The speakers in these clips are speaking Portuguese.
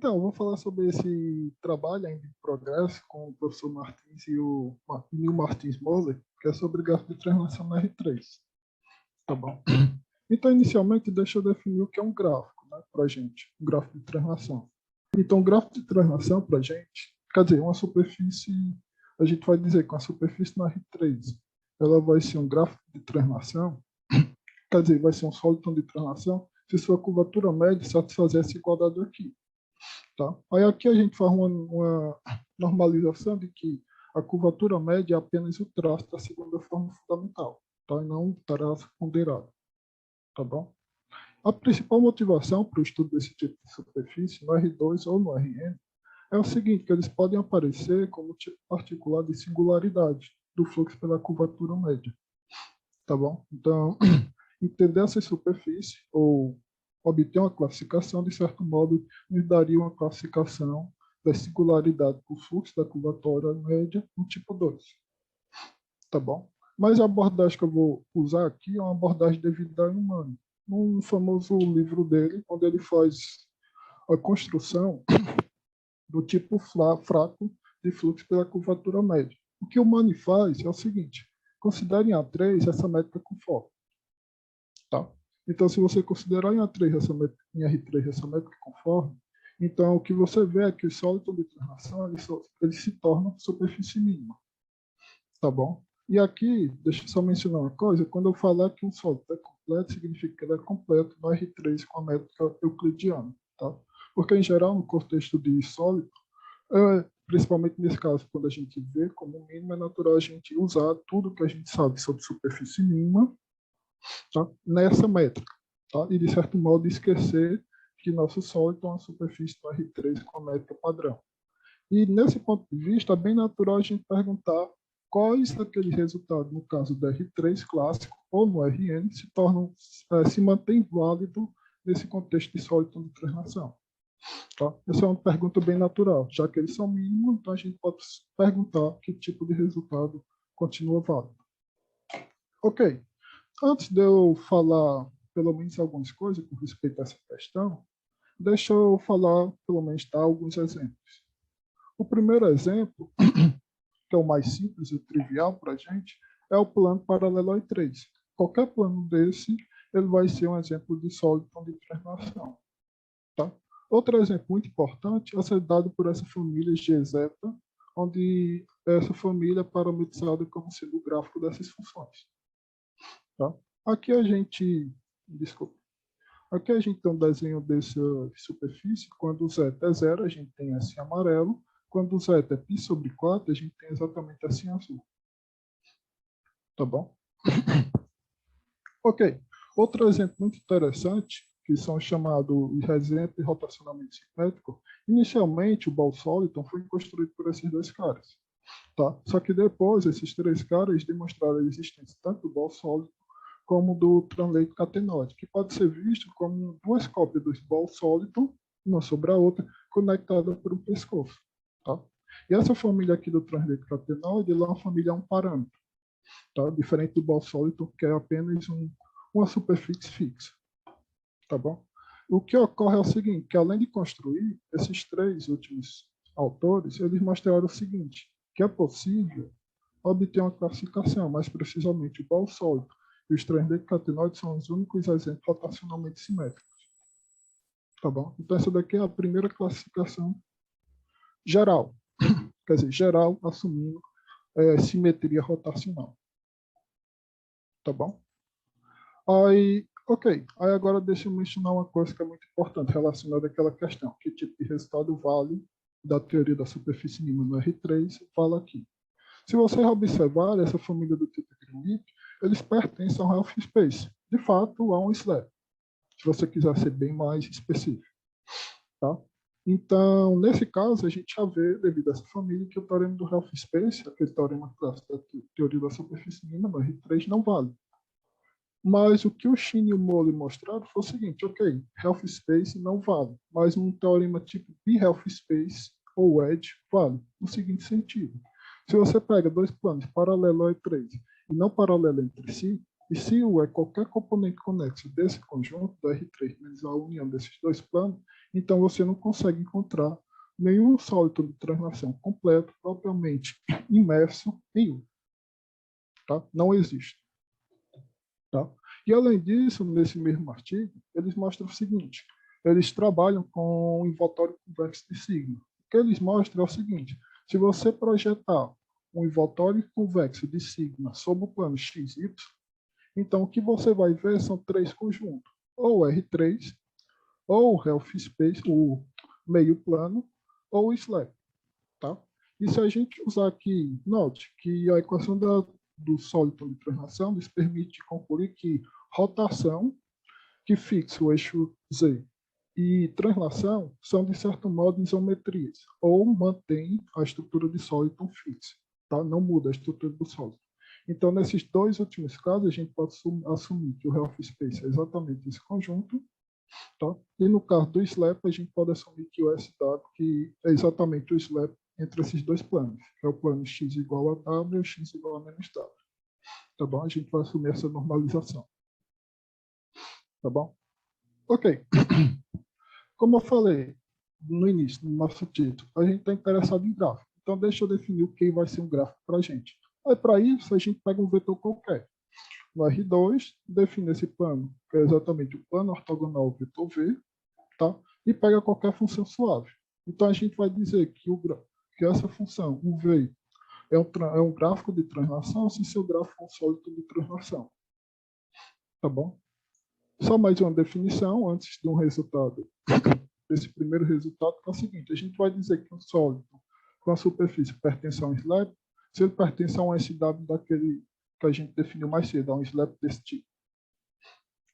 Então, eu vou falar sobre esse trabalho ainda em progresso com o professor Martins e o Neil Martins Moser, que é sobre gráfico de translação na R3. Tá bom? Então, inicialmente, deixa eu definir o que é um gráfico, né, para a gente, um gráfico de translação. Então, gráfico de translação para a gente, quer dizer, uma superfície, a gente vai dizer que uma superfície na R3, ela vai ser um gráfico de translação, quer dizer, vai ser um sólido de translação, se sua curvatura média satisfazer essa igualdade aqui. Tá? Aí aqui a gente faz uma normalização de que a curvatura média é apenas o traço da segunda forma fundamental, tá? E não um traço ponderado. Tá bom? A principal motivação para o estudo desse tipo de superfície, no R2 ou no Rn, é o seguinte, que eles podem aparecer como tipo particular de singularidade do fluxo pela curvatura média. Tá bom? Então, entender essa superfície ou obter uma classificação, de certo modo, nos daria uma classificação da singularidade por fluxo da curvatura média no tipo 2. Tá bom? Mas a abordagem que eu vou usar aqui é uma abordagem de Vidal e Humano, num famoso livro dele, onde ele faz a construção do tipo fraco de fluxo pela curvatura média. O que o Mani faz é o seguinte: considere em A3 essa métrica conforme. Tá? Então, se você considerar em A3 em R3 essa métrica conforme, então o que você vê é que os sólidos de translação eles se tornam superfície mínima. Tá bom? E aqui, deixa eu só mencionar uma coisa: quando eu falar que um sólido é completo, significa que ele é completo no R3 com a métrica euclidiana. Tá? Porque, em geral, no contexto de sólido, principalmente nesse caso, quando a gente vê como mínimo, é natural a gente usar tudo que a gente sabe sobre superfície mínima, tá, nessa métrica. Tá? E, de certo modo, esquecer que nosso sólido é uma superfície do R3 com a métrica padrão. E, nesse ponto de vista, é bem natural a gente perguntar quais daqueles resultados, no caso do R3 clássico ou no Rn, se mantém válido nesse contexto de sólido de translação. Tá? Essa é uma pergunta bem natural. Já que eles são mínimos, então a gente pode perguntar que tipo de resultado continua válido. Ok. Antes de eu falar pelo menos algumas coisas com respeito a essa questão, deixa eu falar, pelo menos, dar alguns exemplos. O primeiro exemplo, que é o mais simples e trivial para a gente, é o plano paralelo a I3. Qualquer plano desse, ele vai ser um exemplo de sólido de translação. Tá? Outro exemplo muito importante é ser dado por essa família GZ, onde essa família é parametrizada como sendo o gráfico dessas funções. Tá? Aqui a gente, desculpa, aqui a gente tem um desenho dessa superfície. Quando o zeta é zero, a gente tem assim amarelo. Quando o zeta é π sobre 4, a gente tem exatamente assim azul. Tá bom? Ok. Outro exemplo muito interessante, que são chamados exemplos de rotacionamento simétrico. Inicialmente, o Boole-Soliton foi construído por esses dois caras. Tá? Só que depois, esses três caras demonstraram a existência tanto do Boole-Soliton como do Translate-Cathenoide, que pode ser visto como duas cópias dos Boole-Soliton, uma sobre a outra, conectada por um pescoço. Tá? E essa família aqui do Translate-Cathenoide é uma família a um parâmetro. Tá? Diferente do Boole-Soliton, que é apenas uma superfície fixa. Tá bom? O que ocorre é o seguinte, que além de construir, esses três últimos autores, eles mostraram o seguinte, que é possível obter uma classificação, mais precisamente o Boole-Soliton e os Translate-Cathenoide são os únicos exemplos rotacionalmente simétricos. Tá bom? Então essa daqui é a primeira classificação geral. Quer dizer, geral assumindo simetria rotacional. Tá bom? Aí agora deixa eu mencionar uma coisa que é muito importante relacionada àquela questão. Que tipo de resultado vale da teoria da superfície mínima no R3? Fala aqui. Se você observar essa família do tipo Green, eles pertencem ao Ralph Space. De fato, há um slab. Se você quiser ser bem mais específico. Tá? Então, nesse caso, a gente já vê, devido a essa família, que o teorema do Ralph Space, aquele teorema clássico da teoria da superfície mínima no R3, não vale. Mas o que o Shin e o Molle mostraram foi o seguinte, ok, Ralph Space não vale, mas um teorema tipo B-Ralph Space ou Edge vale, no seguinte sentido. Se você pega dois planos paralelos a E3 e não paralelos entre si, E se U é qualquer componente conexo desse conjunto, do R3 menos a união desses dois planos, então você não consegue encontrar nenhum sólido de translação completo, propriamente imerso em U. Tá? Não existe. Tá? E, além disso, nesse mesmo artigo, eles mostram o seguinte: eles trabalham com o envoltório convexo de sigma. O que eles mostram é o seguinte: se você projetar um envoltório convexo de sigma sobre o plano XY, então o que você vai ver são três conjuntos: ou R3, ou o Health Space, o meio plano, ou o SLAB. Tá? E se a gente usar aqui, note que a equação do sólido de translação nos permite concluir que rotação, que fixa o eixo Z, e translação são, de certo modo, isometrias, ou mantém a estrutura de sólido fixa, tá? Não muda a estrutura do sólido. Então, nesses dois últimos casos, a gente pode assumir que o Health Space é exatamente esse conjunto, tá? E no caso do SLAP, a gente pode assumir que o SW que é exatamente o SLAP entre esses dois planos. É o plano x igual a W e o x igual a menos W. Tá bom? A gente vai assumir essa normalização. Tá bom? Ok. Como eu falei no início, no nosso título, a gente está interessado em gráfico. Então, deixa eu definir o que vai ser um gráfico para a gente. Aí, para isso, a gente pega um vetor qualquer. No R2, define esse plano, que é exatamente o plano ortogonal vetor V, tá? E pega qualquer função suave. Então, a gente vai dizer que essa função, o V, é um gráfico de translação se seu gráfico é um sólido de translação. Tá bom? Só mais uma definição antes de um resultado, desse primeiro resultado, que é o seguinte: a gente vai dizer que um sólido com a superfície pertence a um slab, se ele pertence a um SW daquele que a gente definiu mais cedo, a um slab desse tipo.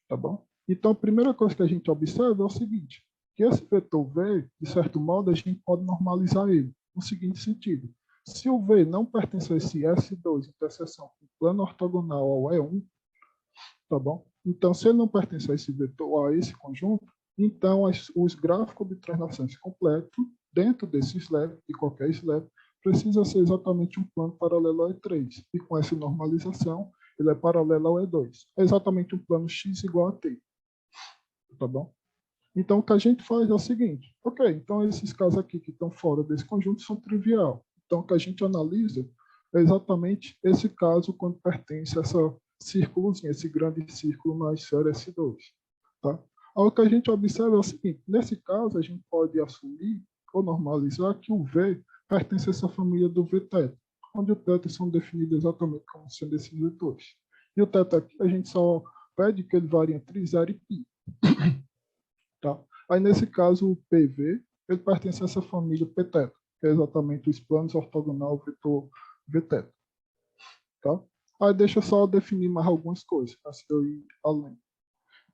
Tá bom? Então, a primeira coisa que a gente observa é o seguinte: que esse vetor V, de certo modo, a gente pode normalizar ele no seguinte sentido: se o V não pertence a esse S2, interseção com o plano ortogonal ao E1, tá bom? Então, se ele não pertence a esse vetor, a esse conjunto, então os gráficos de translações completos dentro desse slab, de qualquer slab, precisa ser exatamente um plano paralelo ao E3. E com essa normalização, ele é paralelo ao E2. É exatamente um plano x igual a t. Tá bom? Então, o que a gente faz é o seguinte: ok, então esses casos aqui que estão fora desse conjunto são trivial. Então, o que a gente analisa é exatamente esse caso quando pertence a essa círculozinho, esse grande círculo na esfera S2. Tá? Aí, o que a gente observa é o seguinte: nesse caso, a gente pode assumir ou normalizar que o V pertence a essa família do V-teta, onde o teta são definidos exatamente como sendo esses vetores. E o teta aqui, a gente só pede que ele varie entre 0 e π. Tá? Aí, nesse caso, o PV ele pertence a essa família P-teta, que é exatamente os planos ortogonal vetor V-teta. Tá? Aí, deixa eu só definir mais algumas coisas, antes de eu ir além.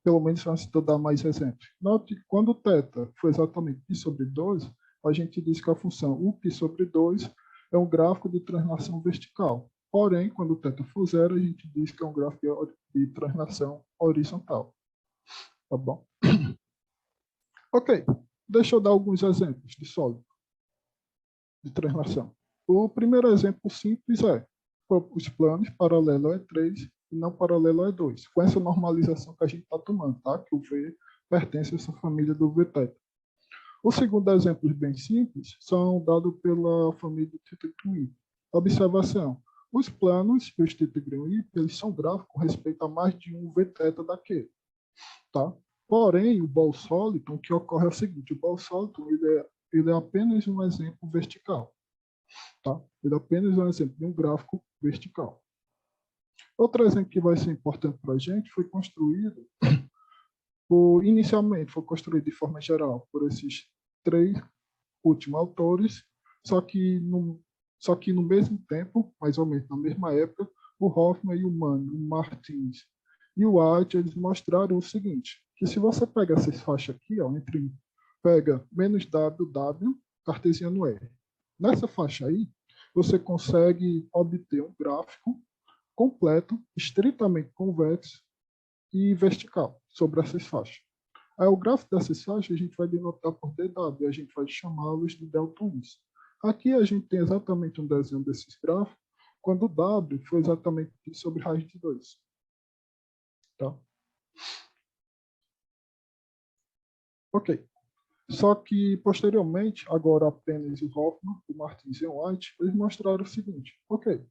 Pelo menos antes de eu dar mais exemplos. Note que quando o θ for exatamente π sobre 2, a gente diz que a função uπ sobre 2 é um gráfico de translação vertical. Porém, quando o θ for 0, a gente diz que é um gráfico de translação horizontal. Tá bom? Ok, deixa eu dar alguns exemplos de sólido de translação. O primeiro exemplo simples é os planos paralelo ao E3 e não paralelo ao E2, com essa normalização que a gente está tomando, tá? Que o V pertence a essa família do V-teta. Os segundos exemplos bem simples são dados pela família do Tite-Green. Observação: os planos e os Tite-Green eles são gráficos com respeito a mais de um V-teta daquele. Tá? Porém, o ball sólido, o que ocorre é o seguinte: o ball sólido ele é apenas um exemplo vertical. Tá? Ele é apenas um exemplo de um gráfico vertical. Outro exemplo que vai ser importante para a gente foi construído, inicialmente foi construído de forma geral por esses três últimos autores, só que no mesmo tempo, mais ou menos na mesma época, o Hoffman e o Mann, o Martins e o White, eles mostraram o seguinte: que se você pega essas faixas aqui, ó, pega menos W, cartesiano R. Nessa faixa aí, você consegue obter um gráfico completo, estritamente convexo e vertical sobre essas faixas. Aí o gráfico dessas faixas a gente vai denotar por dW, a gente vai chamá-los de deltoides. Aqui a gente tem exatamente um desenho desses gráficos, quando o W foi exatamente sobre raiz de 2. Tá? Ok. Só que, posteriormente, agora apenas o Hoffman, o Martins e o White, eles mostraram o seguinte, ok,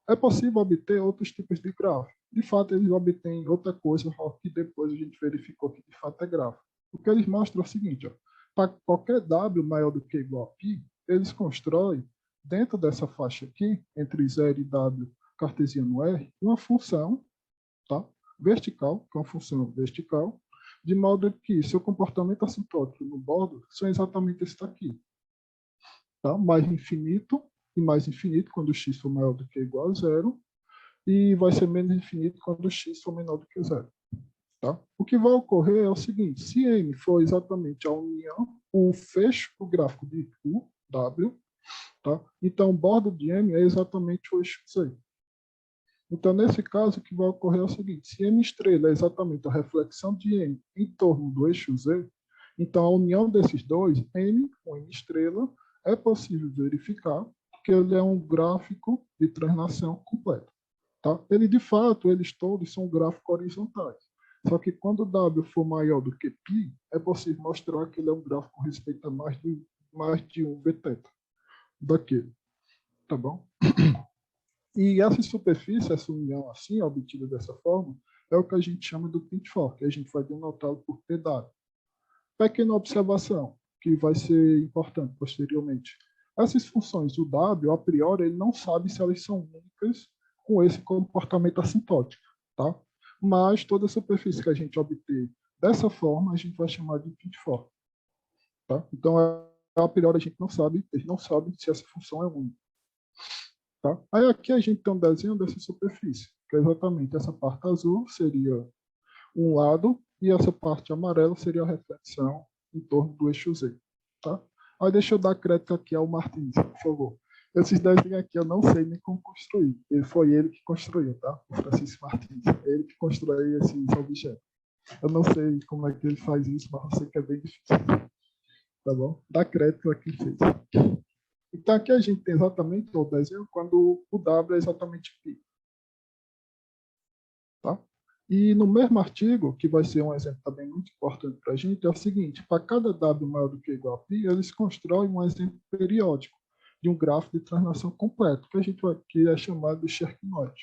é possível obter outros tipos de gráfico. De fato, eles obtêm outra coisa que depois a gente verificou que de fato é gráfico. O que eles mostram é o seguinte, para qualquer W maior do que ou igual a π, eles constroem, dentro dessa faixa aqui, entre 0 e W cartesiano R, uma função, tá? Vertical, que é uma função vertical, de modo que seu comportamento assintótico no bordo são exatamente esse daqui. Tá? Mais infinito e mais infinito quando x for maior do que ou igual a zero, e vai ser menos infinito quando x for menor do que zero. Tá? O que vai ocorrer é o seguinte, se M for exatamente a união, o fecho do gráfico de U, W, tá? Então o bordo de M é exatamente o eixo Z. Então, nesse caso, o que vai ocorrer é o seguinte, se M estrela é exatamente a reflexão de M em torno do eixo Z, então a união desses dois, M com M estrela, é possível verificar que ele é um gráfico de translação completo. Tá? Ele, de fato, eles todos são gráficos horizontais. Só que quando W for maior do que π, é possível mostrar que ele é um gráfico que respeita mais de um β daquele. Tá bom? E essa superfície, essa união assim, obtida dessa forma, é o que a gente chama do pinch-fork, que a gente vai denotá-lo por PW. Pequena observação, que vai ser importante posteriormente. Essas funções, o W, a priori, ele não sabe se elas são únicas com esse comportamento assintótico, tá? Mas toda superfície que a gente obter dessa forma, a gente vai chamar de pinch-fork, tá? Então, a priori, a gente não sabe, eles não sabem se essa função é única. Tá? Aí aqui a gente tem um desenho dessa superfície, que é exatamente essa parte azul seria um lado e essa parte amarela seria a reflexão em torno do eixo Z. Tá? Aí deixa eu dar crédito aqui ao Martins, por favor. Esses desenhos aqui eu não sei nem como construir. Foi ele que construiu, tá? O Francisco Martins. É ele que construiu esses objetos. Eu não sei como é que ele faz isso, mas eu sei que é bem difícil. Tá bom? Dá crédito a quem fez. Então, aqui a gente tem exatamente o desenho quando o W é exatamente π. Tá? E no mesmo artigo, que vai ser um exemplo também muito importante para a gente, é o seguinte, para cada W maior do que ou igual a π, eles constroem um exemplo periódico de um gráfico de translação completo, que a gente aqui é chamado de Cherkinoid.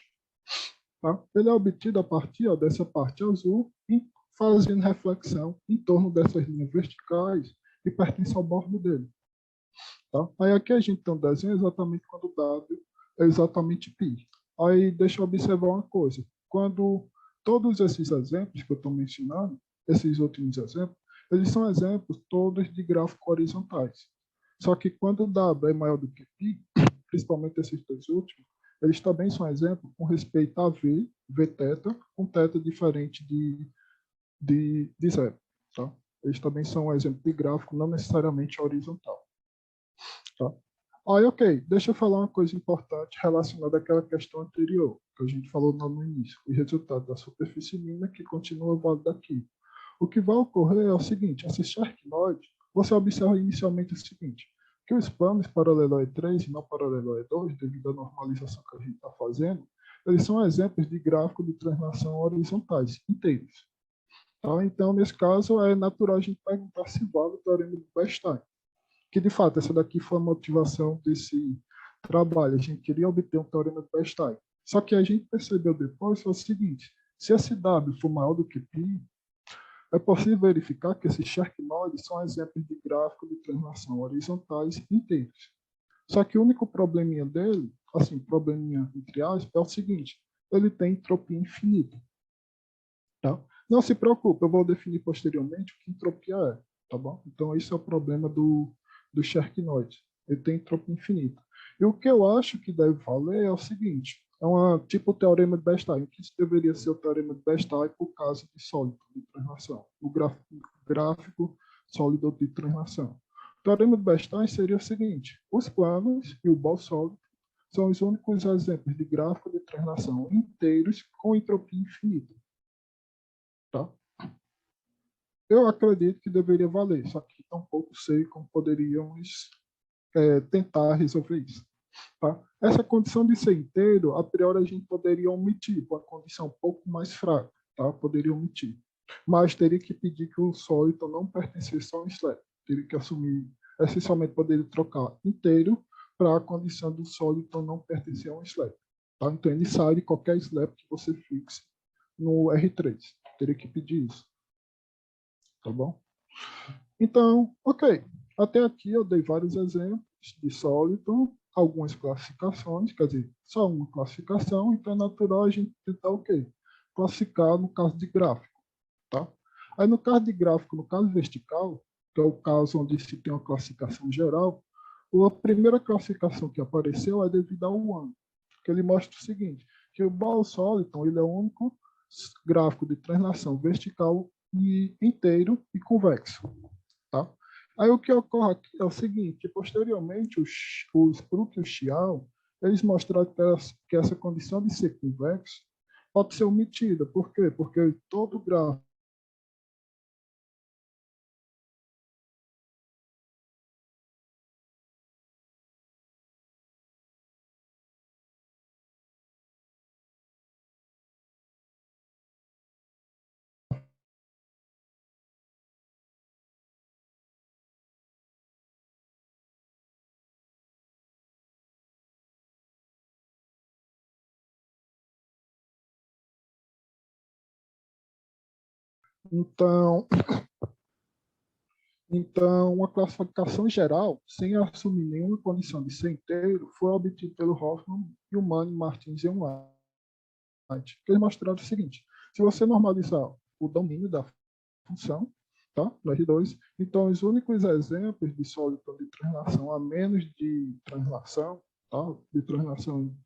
Tá? Ele é obtido a partir dessa parte azul, fazendo reflexão em torno dessas linhas verticais que pertencem ao bordo dele. Tá? Aí aqui a gente tem um desenho exatamente quando o W é exatamente π. Aí deixa eu observar uma coisa. Quando todos esses exemplos que eu estou mencionando, esses últimos exemplos, eles são exemplos todos de gráficos horizontais. Só que quando o W é maior do que π, principalmente esses dois últimos, eles também são exemplos com respeito a V, Vθ, com θ diferente de zero. Tá? Eles também são um exemplo de gráfico não necessariamente horizontal. Tá? Aí, ok, deixa eu falar uma coisa importante relacionada àquela questão anterior, que a gente falou no início, o resultado da superfície mínima que continua válido aqui. O que vai ocorrer é o seguinte, esse Cherkinoid, você observa inicialmente o seguinte, que os planos paralelo a E3 e não paralelo a E2, devido à normalização que a gente está fazendo, eles são exemplos de gráfico de translação horizontais, inteiros. Tá? Então, nesse caso, é natural a gente perguntar se vale o teorema de Bernstein, que de fato essa daqui foi a motivação desse trabalho. A gente queria obter um teorema de Bernstein. Só que a gente percebeu depois foi o seguinte, se esse W for maior do que π, é possível verificar que esses Cherkinoides são exemplos de gráfico de translação horizontais inteiros. Só que o único probleminha dele, assim, probleminha entre aspas, é o seguinte, ele tem entropia infinita. Tá? Não se preocupe, eu vou definir posteriormente o que entropia é. Tá bom? Então, esse é o problema do Cherkinoid. Ele tem entropia infinita. E o que eu acho que deve valer é o seguinte, é uma tipo teorema de Bernstein, que isso deveria ser o teorema de Bernstein por causa de sólido de translação, o gráfico sólido de translação. O teorema de Bernstein seria o seguinte, os planos e o bol sólido são os únicos exemplos de gráfico de translação inteiros com entropia infinita. Tá? Eu acredito que deveria valer, só que tampouco sei como poderíamos tentar resolver isso. Tá? Essa condição de ser inteiro, a priori a gente poderia omitir, por uma condição um pouco mais fraca. tá? Poderia omitir. Mas teria que pedir que o sólido não pertencesse a um slab. Teria que assumir, essencialmente poderia trocar inteiro para a condição do sólido não pertencer a um slab. Tá? Então ele sai de qualquer slab que você fixe no R3. Teria que pedir isso. Tá bom? Então, ok. Até aqui eu dei vários exemplos de sólido, algumas classificações, quer dizer, só uma classificação, então é natural a gente tentar o quê? Classificar no caso de gráfico. Tá? Aí no caso de gráfico, no caso vertical, que é o caso onde se tem uma classificação geral, a primeira classificação que apareceu é devido ao ano, que ele mostra o seguinte, que o Ball-Soliton ele é o único gráfico de translação vertical e inteiro e convexo. Tá? Aí o que ocorre aqui é o seguinte, que posteriormente os Brook e o Xiao, eles mostraram que essa condição de ser convexo pode ser omitida. Por quê? Porque todo gráfico então, uma classificação geral, sem assumir nenhuma condição de ser inteiro, foi obtida pelo Hoffman, Human, Martins e White, que eles mostraram o seguinte, se você normalizar o domínio da função, tá? No R2, então os únicos exemplos de sólido de translação a menos de translação, tá? De translação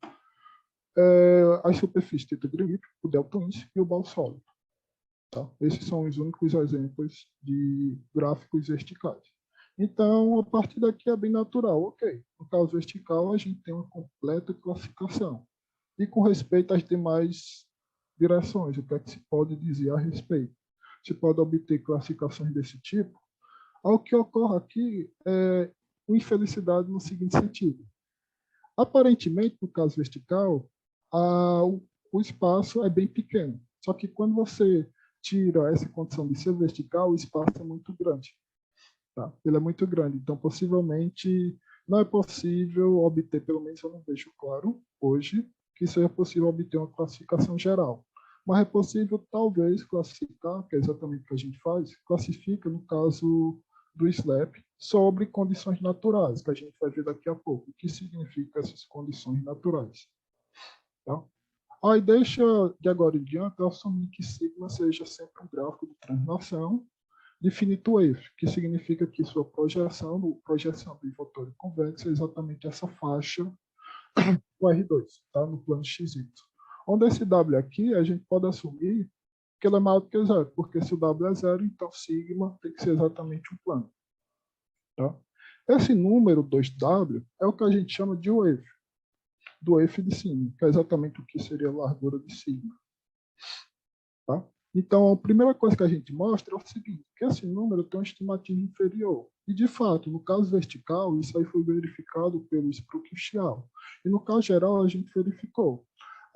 as superfícies de grip, o deltoíndice e o ball sólido. Tá? Esses são os únicos exemplos de gráficos verticais. Então, a partir daqui é bem natural. Ok, no caso vertical, a gente tem uma completa classificação. E com respeito às demais direções, o que é que se pode dizer a respeito? Se pode obter classificações desse tipo? O que ocorre aqui é uma infelicidade no seguinte sentido. Aparentemente, no caso vertical, o espaço é bem pequeno. Só que quando você tira essa condição de ser vertical, o espaço é muito grande. Tá? Ele é muito grande. Então, possivelmente, não é possível obter, pelo menos eu não vejo claro hoje, que seja possível obter uma classificação geral. Mas é possível, talvez, classificar, que é exatamente o que a gente faz, classifica, no caso do SLAP, sobre condições naturais, que a gente vai ver daqui a pouco. O que significa essas condições naturais? Tá? Aí deixa, de agora em diante, eu assumir que sigma seja sempre um gráfico de translação de finito wave, que significa que sua projeção do envoltório convexo é exatamente essa faixa do R2, tá? No plano XY. Onde esse W aqui, a gente pode assumir que ele é maior do que zero, porque se o W é zero, então sigma tem que ser exatamente um plano. Tá? Esse número 2W é o que a gente chama de wave, do F de cima, que é exatamente o que seria a largura de sigma. Tá? Então, a primeira coisa que a gente mostra é o seguinte, que esse número tem uma estimativa inferior. E, de fato, no caso vertical, isso aí foi verificado pelo Spruck e Xiao. E, no caso geral, a gente verificou.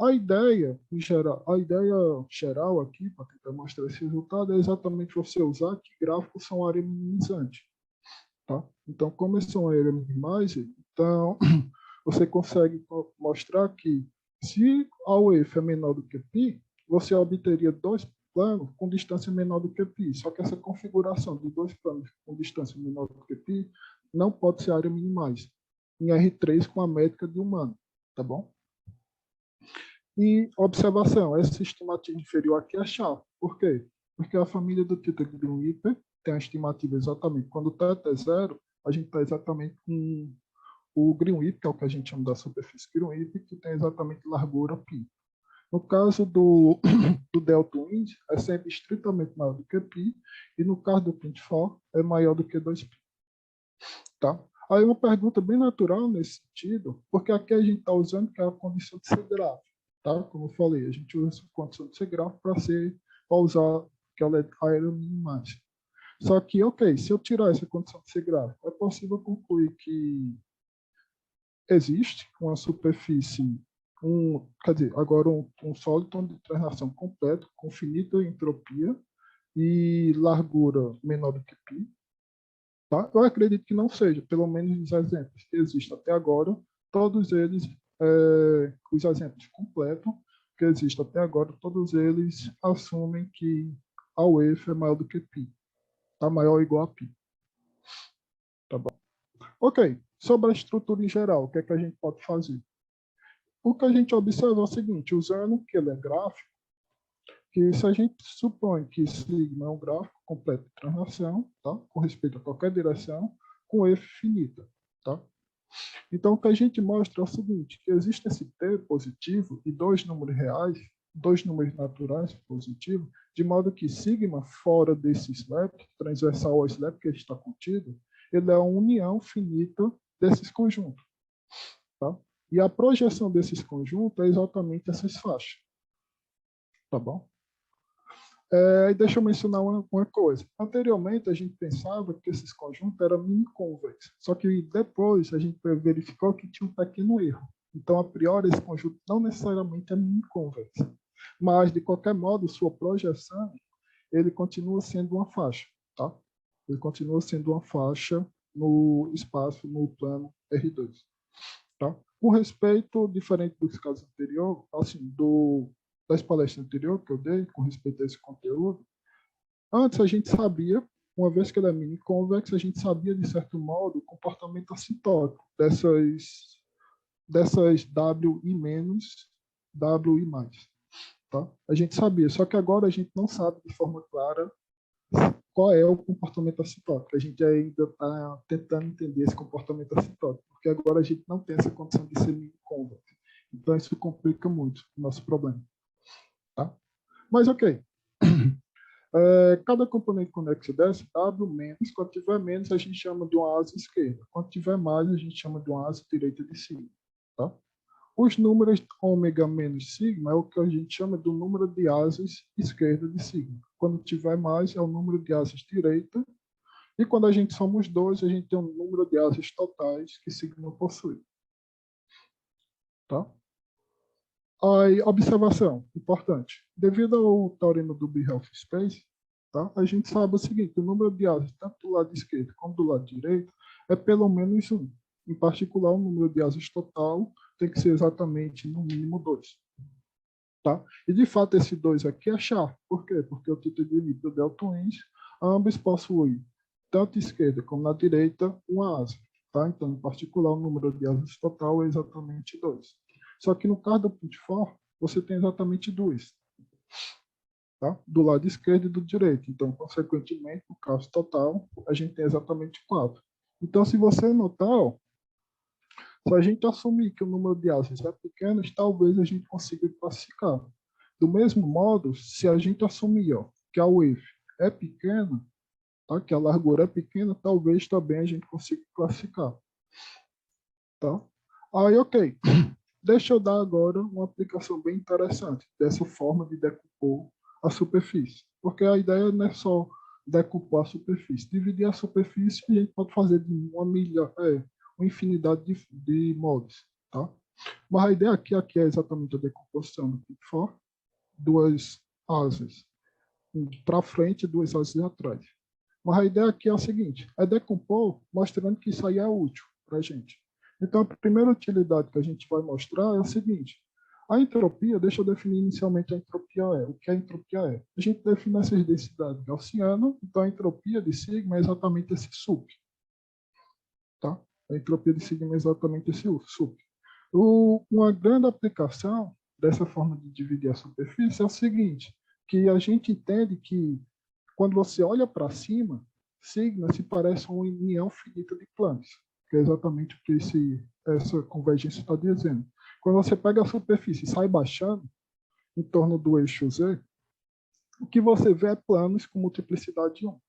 A ideia geral aqui, para tentar mostrar esse resultado, é exatamente você usar que gráficos são área minimizante. Tá? Então, como eles são área minimizer, então você consegue mostrar que se a UF é menor do que π, você obteria dois planos com distância menor do que π. Só que essa configuração de dois planos com distância menor do que π não pode ser área minimizer em R3 com a métrica de humano. Tá bom? E observação, essa estimativa inferior aqui é chave. Por quê? Porque a família do Tita Green-Wipper tem a estimativa exatamente. Quando o θ é zero, a gente está exatamente com o Green-Wipper, que é o que a gente chama da superfície Green-Wipper, que tem exatamente largura π. No caso do deltoid, é sempre estritamente maior do que π, e no caso do Pint4, é maior do que 2π. Tá? Aí uma pergunta bem natural nesse sentido, porque aqui a gente está usando que é a condição de ser gráfico. Tá? Como eu falei, a gente usa essa condição de ser gráfico para usar aquela aerominimagem. Só que, ok, se eu tirar essa condição de ser gráfico, é possível concluir que existe uma superfície quer dizer, agora um sólido de translação completo, com finita entropia e largura menor do que π. Tá? Eu acredito que não seja, pelo menos os exemplos que existem até agora, todos eles, os exemplos completos que existem até agora, todos eles assumem que a wave é maior do que π, tá? Maior ou igual a π. Tá bom? Ok, sobre a estrutura em geral, o que é que a gente pode fazer? O que a gente observa é o seguinte, usando que ele é gráfico, que se a gente supõe que sigma é um gráfico completo de translação, tá? Com respeito a qualquer direção, com F finita. Tá? Então, o que a gente mostra é o seguinte, que existe esse T positivo e dois números reais, dois números naturais positivos, de modo que sigma, fora desse slab, transversal ao slab que está contido, ele é a união finita desses conjuntos. Tá? E a projeção desses conjuntos é exatamente essas faixas. Tá bom? E deixa eu mencionar uma coisa. Anteriormente, a gente pensava que esses conjuntos eram mini-convexos. Só que depois a gente verificou que tinha um pequeno erro. Então, a priori, esse conjunto não necessariamente é mini-convexo. Mas, de qualquer modo, sua projeção, ele continua sendo uma faixa. Tá? Ele continua sendo uma faixa no espaço, no plano R2. Tá? Com respeito, diferente dos casos anteriores, assim, das palestras anteriores que eu dei, com respeito a esse conteúdo, antes a gente sabia, uma vez que ele é mini-convexo, a gente sabia, de certo modo, o comportamento assintótico dessas W e menos, W e mais. Tá? A gente sabia, só que agora a gente não sabe de forma clara qual é o comportamento assintótico. A gente ainda está tentando entender esse comportamento assintótico, porque agora a gente não tem essa condição de ser mini-convexo. Então, isso complica muito o nosso problema. Tá? Mas, ok. Cada componente conexo dessa, W menos, quando tiver menos, a gente chama de uma asa esquerda. Quando tiver mais, a gente chama de uma asa direita de sigma. Tá? Os números ômega menos sigma é o que a gente chama do número de asas esquerda de sigma. Quando tiver mais, é o número de asas direita. E quando a gente soma os dois, a gente tem um número de asas totais que sigma possui. Tá? Aí, observação importante. Devido ao teorema do Birhelf-Space, tá? A gente sabe o seguinte, o número de asas, tanto do lado esquerdo como do lado direito, é pelo menos 1. Em particular, o número de asas total tem que ser exatamente, no mínimo, 2. Tá? E, de fato, esse 2 aqui é char. Por quê? Porque o título de nível deltoins, ambos possuem, tanto à esquerda como na direita, uma asa. Tá? Então, em particular, o número de asas total é exatamente 2. Só que no caso do Put-For, você tem exatamente 2. Tá? Do lado esquerdo e do direito. Então, consequentemente, no caso total, a gente tem exatamente 4. Então, se você notar, ó, se a gente assumir que o número de asas é pequeno, talvez a gente consiga classificar. Do mesmo modo, se a gente assumir que a wave é pequena, tá? Que a largura é pequena, talvez também a gente consiga classificar. Tá? Aí, ok. Deixa eu dar agora uma aplicação bem interessante dessa forma de decompor a superfície. Porque a ideia não é só decompor a superfície. Dividir a superfície a gente pode fazer de uma infinidade de modos. Tá? Mas a ideia aqui é exatamente a decomposição do Put-For, duas asas para frente e duas asas atrás. Mas a ideia aqui é a seguinte, é decompor mostrando que isso aí é útil para a gente. Então, a primeira utilidade que a gente vai mostrar é o seguinte, a entropia, deixa eu definir inicialmente a entropia o que a entropia é. A gente define essas densidades gaussianas, então a entropia de sigma é exatamente esse sup. Tá? A entropia de sigma é exatamente esse sup. Uma grande aplicação dessa forma de dividir a superfície é o seguinte, que a gente entende que quando você olha para cima, sigma se parece a uma união finita de planos, que é exatamente o que essa convergência está dizendo. Quando você pega a superfície e sai baixando em torno do eixo Z, o que você vê é planos com multiplicidade de 1.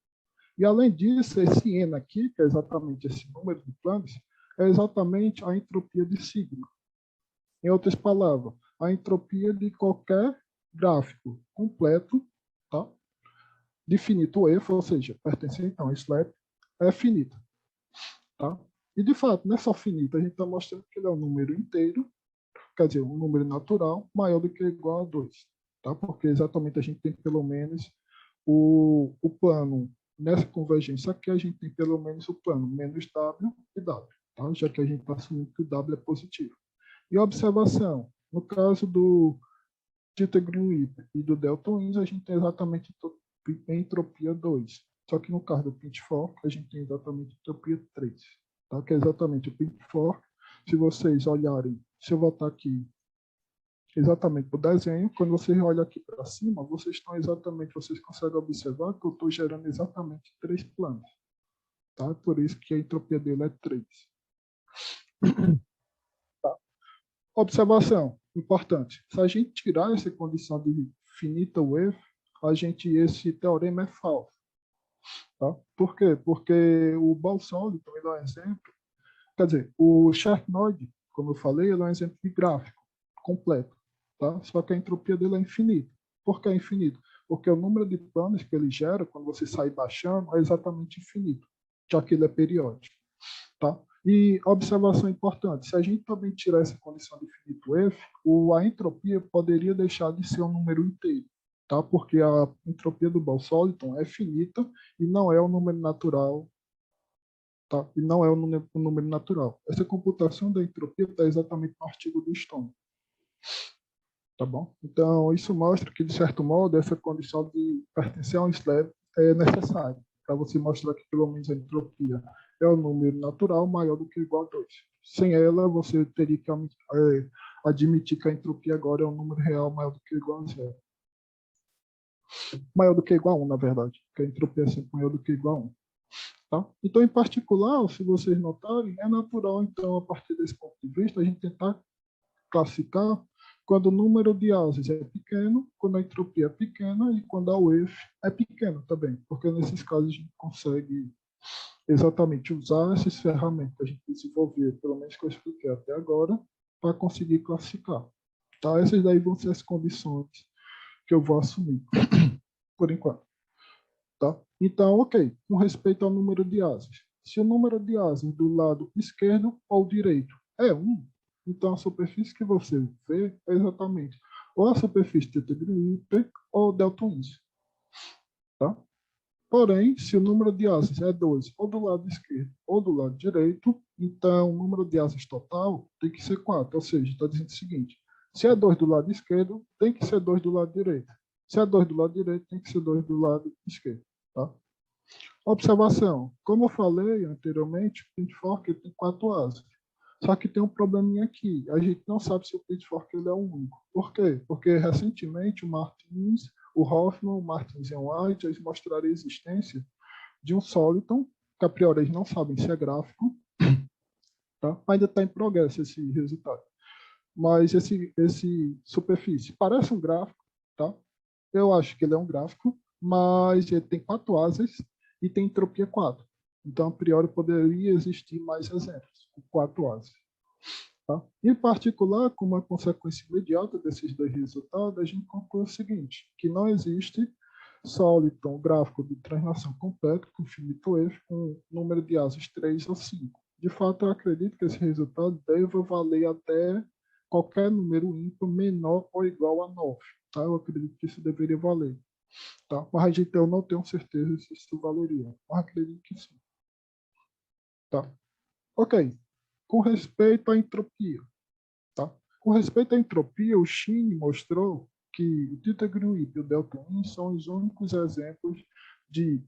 E, além disso, esse N aqui, que é exatamente esse número de planos, é exatamente a entropia de sigma. Em outras palavras, a entropia de qualquer gráfico completo, tá? De finito F, ou seja, pertencente a um slab, é finita. Tá? E, de fato, não é só finita, a gente está mostrando que ele é um número inteiro, quer dizer, um número natural maior do que ou igual a 2, tá? Porque exatamente a gente tem pelo menos o plano, nessa convergência aqui, a gente tem pelo menos o plano menos W e W, tá? Já que a gente está assumindo que o W é positivo. E observação, no caso do θ Green e do delta Wins, a gente tem exatamente entropia 2. Só que no caso do Pitchfork, a gente tem exatamente entropia 3. Tá? Que é exatamente o Pitchfork. Se vocês olharem, se eu voltar aqui exatamente para o desenho, quando vocês olham aqui para cima, vocês conseguem observar que eu estou gerando exatamente 3 planos. Tá? Por isso que a entropia dele é 3. Tá? Observação importante. Se a gente tirar essa condição de finita wave, esse teorema é falso. Tá? Por quê? Porque o Boltzmann também dá um exemplo. Quer dizer, o Sharknoid, como eu falei, ele é um exemplo de gráfico completo. Tá? Só que a entropia dele é infinita. Por que é infinito? Porque o número de planos que ele gera, quando você sai baixando, é exatamente infinito, já que ele é periódico. Tá? E observação importante, se a gente também tirar essa condição de finito F, a entropia poderia deixar de ser um número inteiro, tá? Porque a entropia do Boltzmann é finita e não é um número natural, tá? E não é um número natural. Essa computação da entropia está exatamente no artigo do Stone. Tá bom? Então, isso mostra que, de certo modo, essa condição de pertencer a um slab é necessária, para você mostrar que, pelo menos, a entropia é um número natural maior do que ou igual a 2. Sem ela, você teria que admitir que a entropia agora é um número real maior do que ou igual a 0. Maior do que ou igual a 1, na verdade, porque a entropia é sempre maior do que ou igual a 1. Tá? Então, em particular, se vocês notarem, é natural, então, a partir desse ponto de vista, a gente tentar classificar quando o número de ases é pequeno, quando a entropia é pequena e quando a wave é pequena também, porque nesses casos a gente consegue exatamente usar essas ferramentas que a gente desenvolveu, pelo menos que eu expliquei até agora, para conseguir classificar. Tá? Essas daí vão ser as condições que eu vou assumir, por enquanto. Tá? Então, ok, com respeito ao número de ases. Se o número de ases do lado esquerdo ou direito é 1, então a superfície que você vê é exatamente ou a superfície θ hiper ou delta Wins. Tá? Porém, se o número de ases é 2 ou do lado esquerdo ou do lado direito, então o número de ases total tem que ser 4. Ou seja, está dizendo o seguinte, se é 2 do lado esquerdo, tem que ser 2 do lado direito. Se é 2 do lado direito, tem que ser 2 do lado esquerdo. Tá? Observação. Como eu falei anteriormente, o Pitchfork tem 4 ases. Só que tem um probleminha aqui. A gente não sabe se o Pitchfork ele é o único. Por quê? Porque recentemente o Hoffman, o Martins e o White eles mostraram a existência de um Soliton, que a priori eles não sabem se é gráfico. Tá? Ainda está em progresso esse resultado. Mas esse superfície parece um gráfico. Tá? Eu acho que ele é um gráfico, mas ele tem 4 asas e tem entropia 4. Então, a priori, poderia existir mais exemplos, com 4 asas. Tá? Em particular, como uma consequência imediata desses dois resultados, a gente conclui o seguinte, que não existe Soliton gráfico de translação completa com finito F com número de asas 3 ou 5. De fato, eu acredito que esse resultado deva valer até qualquer número ímpar menor ou igual a 9. Tá? Eu acredito que isso deveria valer. Tá? Mas eu não tenho certeza se isso valeria. Mas acredito que sim. Tá? Ok. Com respeito à entropia. Tá? Com respeito à entropia, o Shin mostrou que o θ Green e o delta Wins são os únicos exemplos de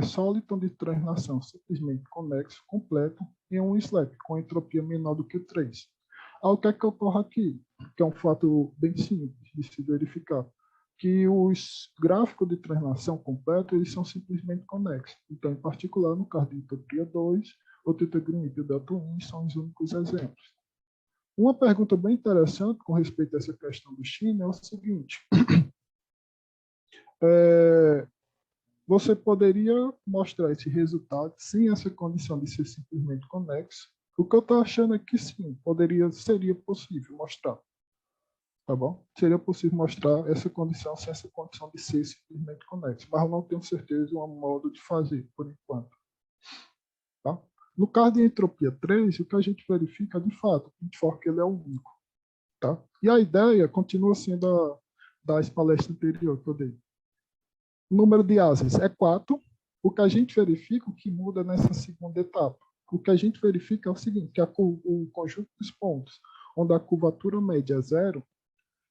Soliton de translação simplesmente conexo completo em um slab com entropia menor do que 3. O que é que ocorre aqui? Que é um fato bem simples de se verificar, que os gráficos de translação completo eles são simplesmente conexos. Então, em particular, no caso de entropia 2, o θ Green e o delta Wins são os únicos exemplos. Uma pergunta bem interessante com respeito a essa questão do China é o seguinte: você poderia mostrar esse resultado sem essa condição de ser simplesmente conexo? O que eu estou achando é que sim, seria possível mostrar. Tá bom? Seria possível mostrar essa condição sem essa condição de ser simplesmente conexo, mas eu não tenho certeza de um modo de fazer, por enquanto. Tá? No caso de entropia 3, o que a gente verifica, de fato, o Pitchfork ele é o único. Tá? E a ideia continua sendo das palestras anteriores que eu dei. O número de asas é 4. O que a gente verifica, o que muda nessa segunda etapa? O que a gente verifica é o seguinte, que o conjunto dos pontos, onde a curvatura média é 0,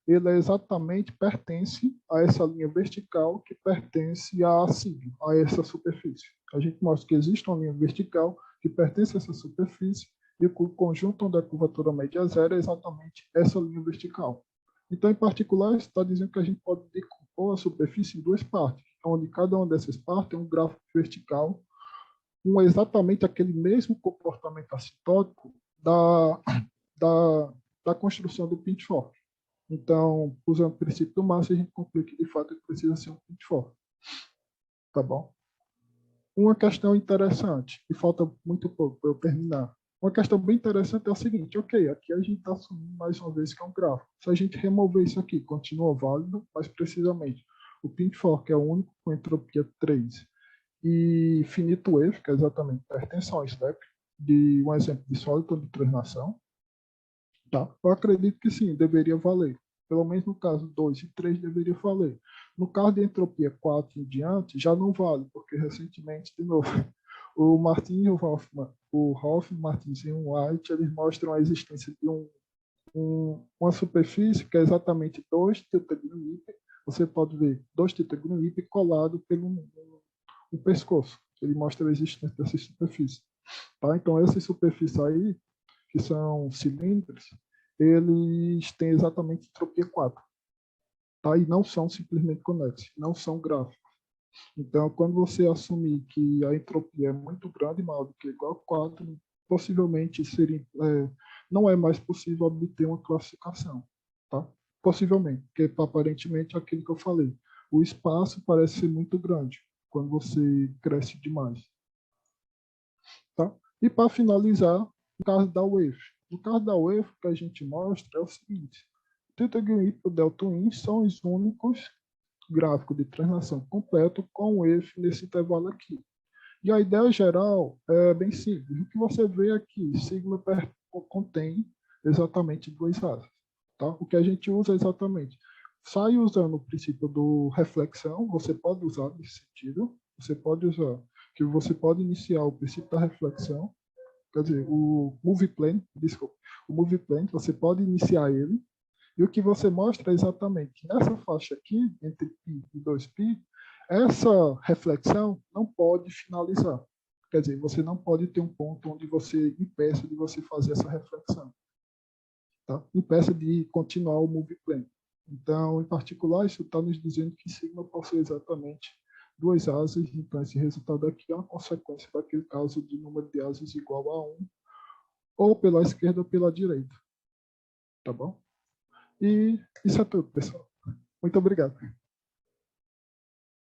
ele exatamente pertence a essa linha vertical que pertence a sigma, a essa superfície. A gente mostra que existe uma linha vertical que pertence a essa superfície e o conjunto onde a curvatura média é 0 é exatamente essa linha vertical. Então, em particular, isso está dizendo que a gente pode decompor a superfície em duas partes, onde cada uma dessas partes é um gráfico vertical, com exatamente aquele mesmo comportamento assintótico da, da construção do pitchfork. Então, usando o princípio do Máximo, a gente conclui que, de fato, ele precisa ser um pitchfork. Tá bom? Uma questão interessante, e falta muito pouco para eu terminar. Uma questão bem interessante é o seguinte, ok, aqui a gente está assumindo mais uma vez que é um gráfico. Se a gente remover isso aqui, continua válido, mas precisamente o pitchfork é o único com entropia 3 e finito wave, que é exatamente pertence ao SLAP, de um exemplo de sólido de translação. Tá? Eu acredito que sim, deveria valer. Pelo menos no caso 2 e 3 deveria valer. No caso de entropia 4 em diante, já não vale, porque recentemente, de novo, o Martin e o Hoffman, Martins e o White, eles mostram a existência de uma superfície que é exatamente 2 tetragonip. Você pode ver 2 tetragonip colado pelo um pescoço. Ele mostra a existência dessa superfície. Tá? Então, essas superfícies aí, que são cilindros, eles têm exatamente entropia 4. Tá? E não são simplesmente conexos, não são gráficos. Então, quando você assumir que a entropia é muito grande, maior do que igual a 4, possivelmente não é mais possível obter uma classificação. Tá? Possivelmente, porque aparentemente é aquilo que eu falei. O espaço parece ser muito grande quando você cresce demais. Tá? E para finalizar, no caso da Wave. No caso da Wave, o que a gente mostra é o seguinte: Twitter e o Delta-Win são os únicos gráficos de translação completo com Wave nesse intervalo aqui. E a ideia geral é bem simples. O que você vê aqui, sigma contém exatamente duas asas. Tá? O que a gente usa exatamente. Sai usando o princípio do reflexão, você pode usar nesse sentido, você pode usar, que você pode iniciar o princípio da reflexão, quer dizer, o movie plane, desculpa, o movie plane, você pode iniciar ele, e o que você mostra é exatamente que nessa faixa aqui, entre π e 2π, essa reflexão não pode finalizar. Quer dizer, você não pode ter um ponto onde você impeça de você fazer essa reflexão. Tá? Impeça de continuar o movie plane. Então, em particular, isso está nos dizendo que sigma possui exatamente duas asas, então esse resultado aqui é uma consequência daquele caso de número de asas igual a 1, ou pela esquerda ou pela direita. Tá bom? E isso é tudo, pessoal. Muito obrigado.